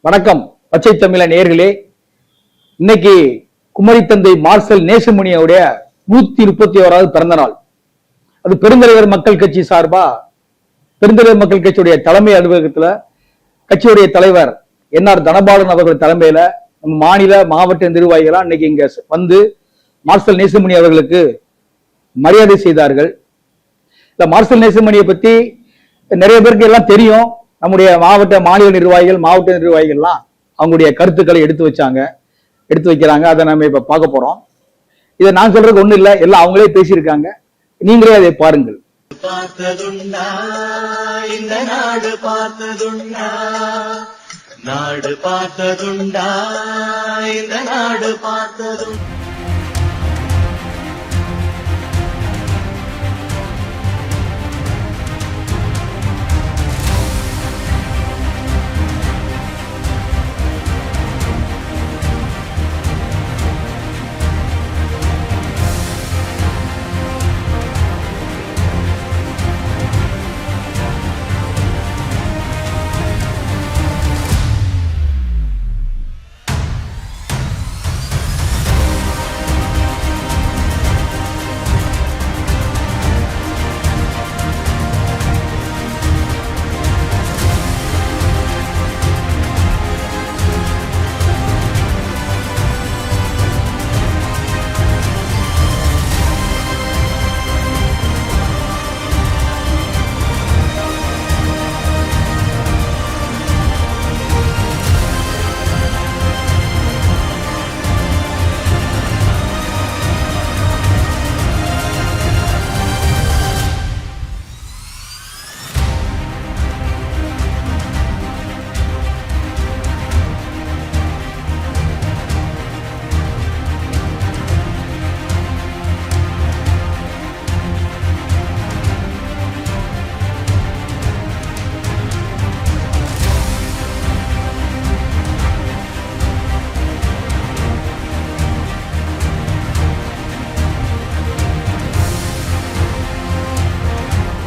வணக்கம் பச்சை தமிழ நேயர்களே. இன்னைக்கு குமரி தந்தை மார்சல் நேசமணியோடைய 131வது பிறந்த நாள். அது பெருந்தலைவர் மக்கள் கட்சி சார்பா பெருந்தலைவர் மக்கள் கட்சியுடைய தலைமை அலுவலகத்துல கட்சியுடைய தலைவர் என்ஆர் தனபாலன் அவர்கள் தலைமையில நம்ம மாநில மாவட்ட நிர்வாகிகளா இன்னைக்கு இங்க வந்து மார்சல் நேசமணி அவர்களுக்கு மரியாதை செய்தார்கள். இந்த மார்சல் நேசமணியை பத்தி நிறைய பேருக்கு எல்லாம் தெரியும். நம்முடைய மாநில நிர்வாகிகள்லாம் அவங்களுடைய கருத்துக்களை எடுத்து வைக்கிறாங்க. அதை நம்ம இப்ப பார்க்க போறோம். இதை நான் சொல்றதுக்கு ஒண்ணு இல்ல, எல்லாம் அவங்களே பேசியிருக்காங்க. நீங்களே அதை பாருங்கள். பார்த்ததுண்டா இந்த நாடு பார்த்ததுண்டா, நாடு பார்த்ததுண்டா இந்த நாடு பார்த்ததுண்டா.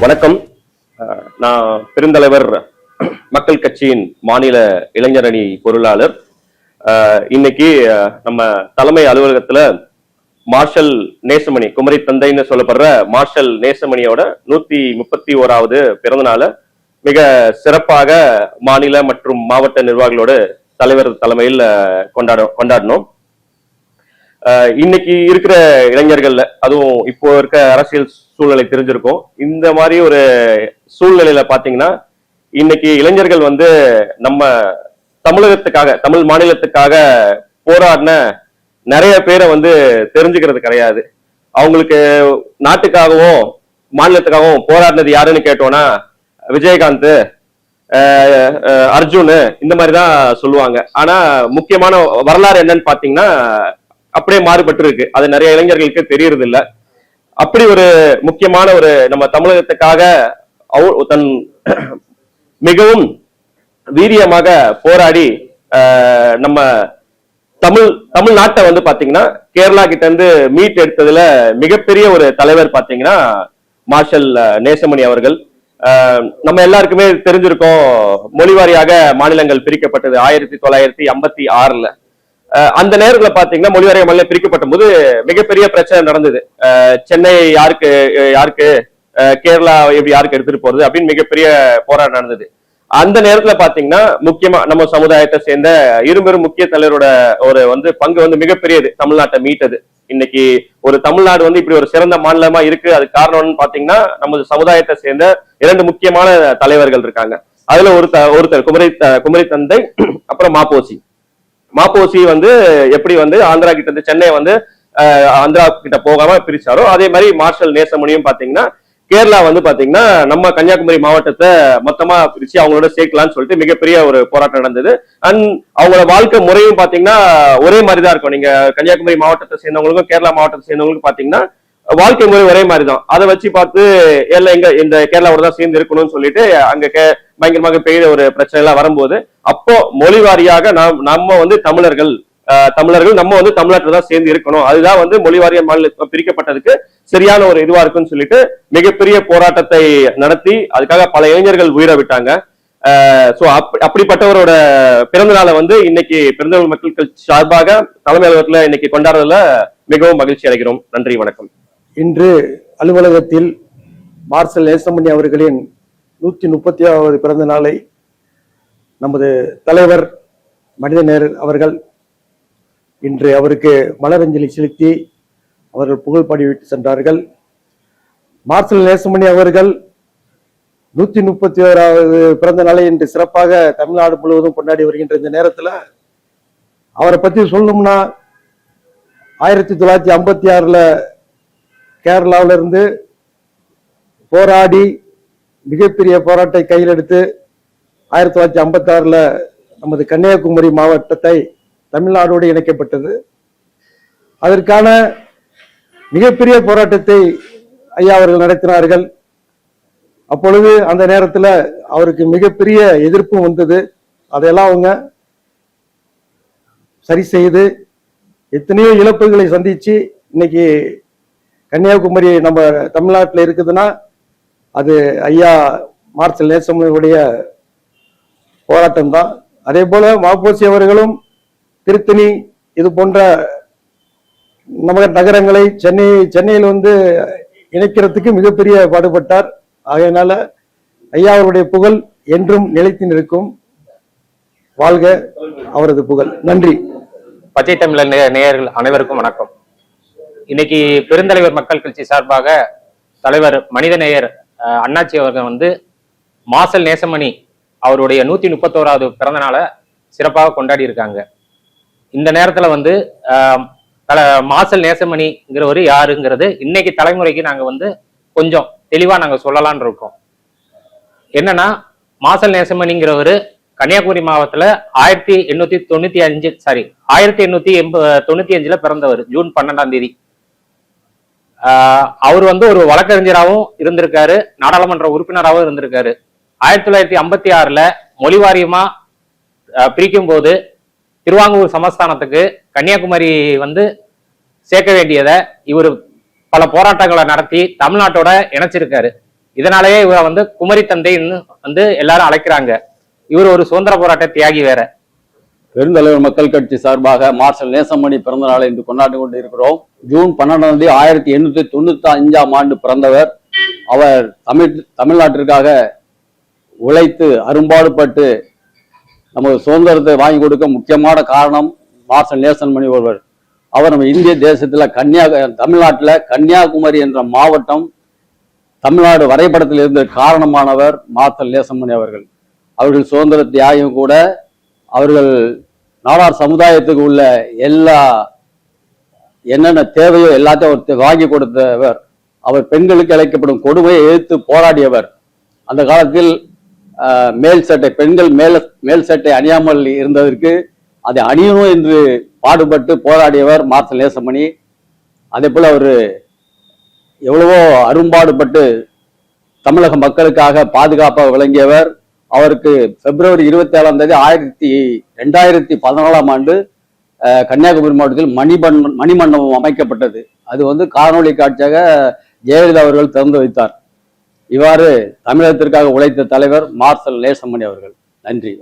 வணக்கம். நான் பெருந்தலைவர் மக்கள் கட்சியின் மாநில இளைஞரணி பொருளாளர். இன்னைக்கு நம்ம தலைமை அலுவலகத்துல மார்ஷல் நேசமணி, குமரி தந்தைன்னு சொல்லப்படுற மார்ஷல் நேசமணியோட 131வது பிறந்த நாளை மிக சிறப்பாக மாநில மற்றும் மாவட்ட நிர்வாகிகளோட தலைவர் தலைமையில் கொண்டாடணும். இன்னைக்கு இருக்கிற இளைஞர்கள்ல, அதுவும் இப்போ இருக்க அரசியல் சூழ்நிலை தெரிஞ்சிருக்கும். இந்த மாதிரி ஒரு சூழ்நிலையில பாத்தீங்கன்னா இன்னைக்கு இளைஞர்கள் வந்து நம்ம தமிழகத்துக்காக, தமிழ் மாநிலத்துக்காக போராடின நிறைய பேரை வந்து தெரிஞ்சுக்கிறது கிடையாது. அவங்களுக்கு நாட்டுக்காகவும் மாநிலத்துக்காகவும் போராடினது யாருன்னு கேட்டோம்னா விஜயகாந்த், அர்ஜுன், இந்த மாதிரிதான் சொல்லுவாங்க. ஆனா முக்கியமான வரலாறு என்னன்னு பாத்தீங்கன்னா அப்படியே மாறுபட்டு இருக்கு. அது நிறைய இளைஞர்களுக்கு தெரியறது இல்ல. அப்படி ஒரு முக்கியமான ஒரு நம்ம தமிழகத்துக்காக தன் மிகவும் வீரியமாக போராடி நம்ம தமிழ்நாட்டை வந்து பாத்தீங்கன்னா கேரளா கிட்ட இருந்து மீட் எடுத்ததுல மிகப்பெரிய ஒரு தலைவர் பாத்தீங்கன்னா மார்ஷல் நேசமணி அவர்கள். நம்ம எல்லாருக்குமே தெரிஞ்சிருக்கோம், மொழிவாரியாக மாநிலங்கள் பிரிக்கப்பட்டது 1956. அந்த நேரத்துல பாத்தீங்கன்னா மொழிவாரிய மாநிலம் பிரிக்கப்பட்ட போது மிகப்பெரிய பிரச்சனை நடந்தது. சென்னை யாருக்கு கேரளா எப்படி யாருக்கு எடுத்துட்டு போறது அப்படின்னு மிகப்பெரிய போராட்டம் நடந்தது. அந்த நேரத்துல பாத்தீங்கன்னா முக்கியமா நம்ம சமுதாயத்தை சேர்ந்த இருபெரும் முக்கிய தலைவரோட ஒரு பங்கு வந்து மிகப்பெரியது, தமிழ்நாட்டை மீட்டது. இன்னைக்கு ஒரு தமிழ்நாடு வந்து இப்படி ஒரு சிறந்த மாநிலமா இருக்கு. அது காரணம்னு பாத்தீங்கன்னா நமது சமுதாயத்தை சேர்ந்த 2 முக்கியமான தலைவர்கள் இருக்காங்க. அதுல ஒருத்தர் குமரி தந்தை, அப்புறம் மாப்போசி வந்து எப்படி வந்து ஆந்திரா கிட்ட இருந்து சென்னை வந்து ஆந்திரா கிட்ட போகாம பிரிச்சாரோ, அதே மாதிரி மார்ஷல் நேசமணியும் பாத்தீங்கன்னா கேரளா வந்து பாத்தீங்கன்னா நம்ம கன்னியாகுமரி மாவட்டத்தை மொத்தமா பிரிச்சு அவங்களோட சேர்க்கலாம்னு சொல்லிட்டு மிகப்பெரிய ஒரு போராட்டம் நடந்தது. அண்ட் அவங்களோட வாழ்க்கை முறையும் பாத்தீங்கன்னா ஒரே மாதிரிதான் இருக்கும். நீங்க கன்னியாகுமரி மாவட்டத்தை சேர்ந்தவங்களுக்கும் கேரளா மாவட்டத்தை சேர்ந்தவங்களுக்கும் பாத்தீங்கன்னா வாழ்க்கை முறை ஒரே மாதிரிதான். அதை வச்சு பார்த்து எல்லாம் இந்த கேரளாவோட தான் சேர்ந்து இருக்கணும்னு சொல்லிட்டு அங்க பயங்கரமாக பெய்த ஒரு பிரச்சனை எல்லாம் வரும்போது, அப்போ மொழி வாரியாக நம்ம வந்து தமிழர்கள் நம்ம வந்து தமிழ்நாட்டில் தான் சேர்ந்து இருக்கணும், அதுதான் வந்து மொழி வாரிய மாநிலம் பிரிக்கப்பட்டதுக்கு சரியான ஒரு இதுவா இருக்குன்னு சொல்லிட்டு மிகப்பெரிய போராட்டத்தை நடத்தி அதுக்காக பல இளைஞர்கள் உயிரை விட்டாங்க. சோ அப்படிப்பட்டவரோட பிறந்த நாளை வந்து இன்னைக்கு பிறந்தவர்கள் மக்கள் கட்சி சார்பாக தலைமை அலுவலகத்துல இன்னைக்கு கொண்டாடுறதுல மிகவும் மகிழ்ச்சி அடைகிறோம். நன்றி, வணக்கம். இன்று அலுவலகத்தில் மார்சல் நேசமணி அவர்களின் 130வது பிறந்த நாளை நமது தலைவர் மனிதநேயர் அவர்கள் இன்று அவருக்கு மலரஞ்சலி செலுத்தி அவர்கள் புகழ் பாடிவிட்டு சென்றார்கள். மார்சல் நேசமணி அவர்கள் 131வது பிறந்த நாளை இன்று சிறப்பாக தமிழ்நாடு முழுவதும் கொண்டாடி வருகின்ற இந்த நேரத்தில் அவரை பற்றி சொல்லணும்னா 1956 கேரளாவில இருந்து போராடி மிகப்பெரிய போராட்டத்தை கையில் எடுத்து 1956 நமது கன்னியாகுமரி மாவட்டத்தை தமிழ்நாடோடு இணைக்கப்பட்டது. அதற்கான மிகப்பெரிய போராட்டத்தை ஐயா அவர்கள் நடத்தினார்கள். அப்பொழுது அந்த நேரத்தில் அவருக்கு மிகப்பெரிய எதிர்ப்பும் வந்தது. அதையெல்லாம் அவங்க சரி செய்து எத்தனையோ இழப்புகளை சந்திச்சு இன்னைக்கு கன்னியாகுமரி நம்ம தமிழ்நாட்டில் இருக்குதுன்னா அது ஐயா மார்சல் நேசமணியுடைய போராட்டம் தான். அதே போல மாப்போசி அவர்களும் திருத்தணி இது போன்ற நகரங்களை சென்னையில் வந்து இணைக்கிறதுக்கு மிகப்பெரிய பாடுபட்டார். ஆகையினால ஐயா அவருடைய புகழ் என்றும் நிலைத்து நிற்கும். வாழ்க அவரது புகழ். நன்றி. பச்சை தமிழர் நேயர்கள் அனைவருக்கும் வணக்கம். இன்னைக்கு பெருந்தலைவர் மக்கள் கட்சி சார்பாக தலைவர் மனிதநேயர் அண்ணாச்சி அவர்கள் வந்து மார்சல் நேசமணி அவருடைய 131வது பிறந்த நாளை சிறப்பாக கொண்டாடி இருக்காங்க. இந்த நேரத்துல வந்து மார்சல் நேசமணிங்கிறவர் யாருங்கிறது இன்னைக்கு தலைமுறைக்கு நாங்க வந்து கொஞ்சம் தெளிவா நாங்க சொல்லலாம்னு இருக்கோம். என்னன்னா, மார்சல் நேசமணிங்கிறவர் கன்னியாகுமரி மாவட்டத்துல 1895 பிறந்தவர். ஜூன் 12ஆம் தேதி. அவர் வந்து ஒரு வழக்கறிஞராகவும் இருந்திருக்காரு, நாடாளுமன்ற உறுப்பினராகவும் இருந்திருக்காரு. 1956 மொழி வாரியமா பிரிக்கும் போது திருவாங்கூர் சமஸ்தானத்துக்கு கன்னியாகுமரி வந்து சேர்க்க வேண்டியதை இவர் பல போராட்டங்களை நடத்தி தமிழ்நாட்டோட இணைச்சிருக்காரு. இதனாலேயே இவரை வந்து குமரி தந்தைன்னு வந்து எல்லாரும் அழைக்கிறாங்க. இவர் ஒரு சுதந்திர போராட்ட தியாகி வேற. பெருந்தலைவர் மக்கள் கட்சி சார்பாக மார்சல் நேசமணி பிறந்த நாளை இன்று கொண்டாடி கொண்டு இருக்கிறோம். ஜூன் 12ஆம் தேதி 1895ஆம் ஆண்டு பிறந்தவர். அவர் தமிழ்நாட்டிற்காக உழைத்து அரும்பாடுபட்டு நமது சுதந்திரத்தை வாங்கி கொடுக்க முக்கியமான காரணம் மார்சல் நேசமணி ஒருவர். அவர் நம்ம இந்திய தேசத்துல தமிழ்நாட்டில் கன்னியாகுமரி என்ற மாவட்டம் தமிழ்நாடு வரைபடத்தில் இருந்த காரணமானவர் மார்சல் நேசமணி அவர்கள். அவர்கள் சுதந்திர தியாகியும் கூட. அவர்கள் நாடார் சமுதாயத்துக்கு உள்ள எல்லா என்னென்ன தேவையோ எல்லாத்தையும் அவர் வாங்கி கொடுத்தவர். அவர் பெண்களுக்கு அழைக்கப்படும் கொடுமையை எதிர்த்து போராடியவர். அந்த காலத்தில் மேல் சட்டை பெண்கள் மேல் சட்டை அணியாமல் இருந்ததற்கு அதை அணியணும் என்று பாடுபட்டு போராடியவர் மார்சல் நேசமணி. அதே போல அவர் எவ்வளவோ அரும்பாடுபட்டு தமிழக மக்களுக்காக பாதுகாப்பாக விளங்கியவர். அவருக்கு பிப்ரவரி 27ஆம் தேதி 2014ஆம் ஆண்டு கன்னியாகுமரி மாவட்டத்தில் மணிமண்டபம் அமைக்கப்பட்டது. அது வந்து காணொலி காட்சியாக ஜெயலலிதா அவர்கள் திறந்து வைத்தார். இவ்வாறு தமிழகத்திற்காக உழைத்த தலைவர் மார்சல் நேசமணி அவர்கள். நன்றி.